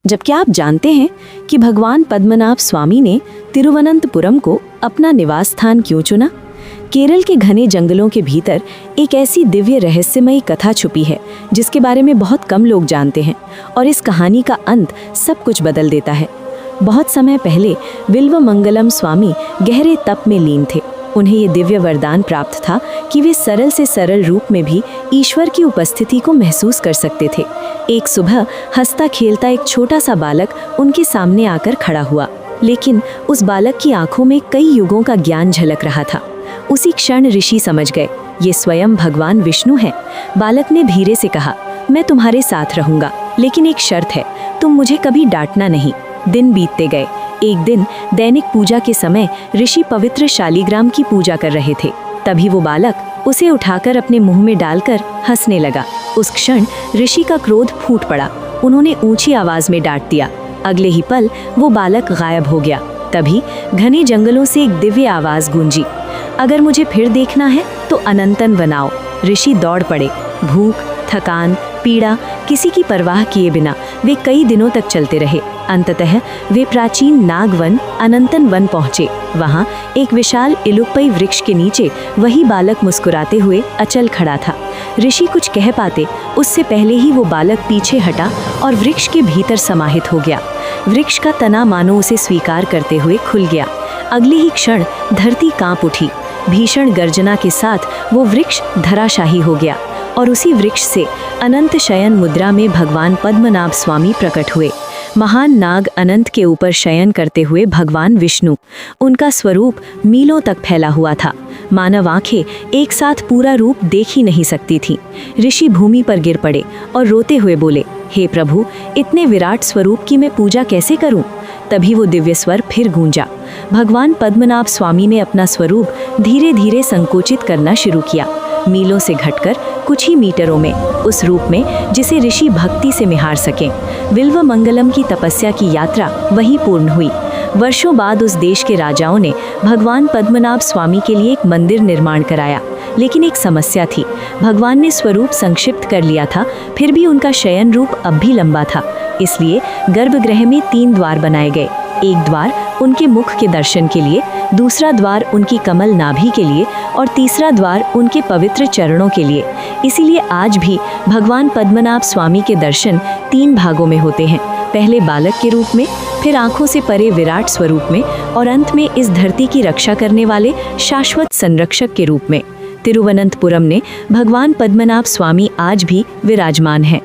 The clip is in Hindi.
जबकि आप जानते हैं कि भगवान पद्मनाभ स्वामी ने तिरुवनंतपुरम को अपना निवास स्थान क्यों चुना? केरल के घने जंगलों के भीतर एक ऐसी दिव्य रहस्यमयी कथा छुपी है जिसके बारे में बहुत कम लोग जानते हैं, और इस कहानी का अंत सब कुछ बदल देता है। बहुत समय पहले विल्वमंगलम स्वामी गहरे तप में लीन थे। उन्हें ये दिव्य वरदान प्राप्त था कि वे सरल से सरल रूप में भी ईश्वर की उपस्थिति को महसूस कर सकते थे। एक सुबह हंसता खेलता एक छोटा सा बालक उनके सामने आकर खड़ा हुआ, लेकिन उस बालक की आंखों में कई युगों का ज्ञान झलक रहा था। उसी क्षण ऋषि समझ गए, ये स्वयं भगवान विष्णु हैं। बालक ने धीरे से कहा, मैं तुम्हारे साथ रहूंगा, लेकिन एक शर्त है, तुम मुझे कभी डांटना नहीं। दिन बीतते गए। एक दिन दैनिक पूजा के समय ऋषि पवित्र शालिग्राम की पूजा कर रहे थे। तभी वो बालक उसे उठाकर अपने मुंह में डालकर हंसने लगा। उस क्षण ऋषि का क्रोध फूट पड़ा। उन्होंने ऊंची आवाज में डांट दिया। अगले ही पल वो बालक गायब हो गया। तभी घने जंगलों से एक दिव्य आवाज गूंजी, अगर मुझे फिर देखना है तो अनंतन बनाओ। ऋषि दौड़ पड़े। भूख, थकान, पीड़ा किसी की परवाह किए बिना वे कई दिनों तक चलते रहे। अंततः वे प्राचीन नागवन अनंतन वन पहुँचे। वहाँ एक विशाल इलुप्पई वृक्ष के नीचे वही बालक मुस्कुराते हुए अचल खड़ा था। ऋषि कुछ कह पाते उससे पहले ही वो बालक पीछे हटा और वृक्ष के भीतर समाहित हो गया। वृक्ष का तना मानो उसे स्वीकार करते हुए खुल गया। अगले ही क्षण धरती कांप उठी। भीषण गर्जना के साथ वो वृक्ष धराशाही हो गया और उसी वृक्ष से अनंत शयन मुद्रा में भगवान पद्मनाभ स्वामी प्रकट हुए। महान नाग अनंत के ऊपर शयन करते हुए भगवान विष्णु। उनका स्वरूप मीलों तक फैला हुआ था। मानव आंखें एक साथ पूरा रूप देख ही नहीं सकती थीं। ऋषि भूमि पर गिर पड़े और रोते हुए बोले, हे प्रभु, इतने विराट स्वरूप की मैं पूजा कैसे करूं? तभी वो दिव्य स्वर फिर गूंजा। भगवान पद्मनाभ स्वामी ने अपना स्वरूप धीरे धीरे संकोचित करना शुरू किया, मीलों से घटकर कुछ ही मीटरों में, उस रूप में जिसे ऋषि भक्ति से निहार सकें। विल्वमंगलम की तपस्या की यात्रा वहीं पूर्ण हुई। वर्षों बाद उस देश के राजाओं ने भगवान पद्मनाभ स्वामी के लिए एक मंदिर निर्माण कराया, लेकिन एक समस्या थी। भगवान ने स्वरूप संक्षिप्त कर लिया था, फिर भी उनका शयन रूप अब भी लंबा था। इसलिए गर्भगृह में 3 द्वार बनाए गए। एक द्वार उनके मुख के दर्शन के लिए, दूसरा द्वार उनकी कमल नाभि के लिए और तीसरा द्वार उनके पवित्र चरणों के लिए। इसीलिए आज भी भगवान पद्मनाभ स्वामी के दर्शन 3 भागों में होते हैं, पहले बालक के रूप में, फिर आंखों से परे विराट स्वरूप में और अंत में इस धरती की रक्षा करने वाले शाश्वत संरक्षक के रूप में। तिरुवनंतपुरम ने भगवान पद्मनाभ स्वामी आज भी विराजमान हैं।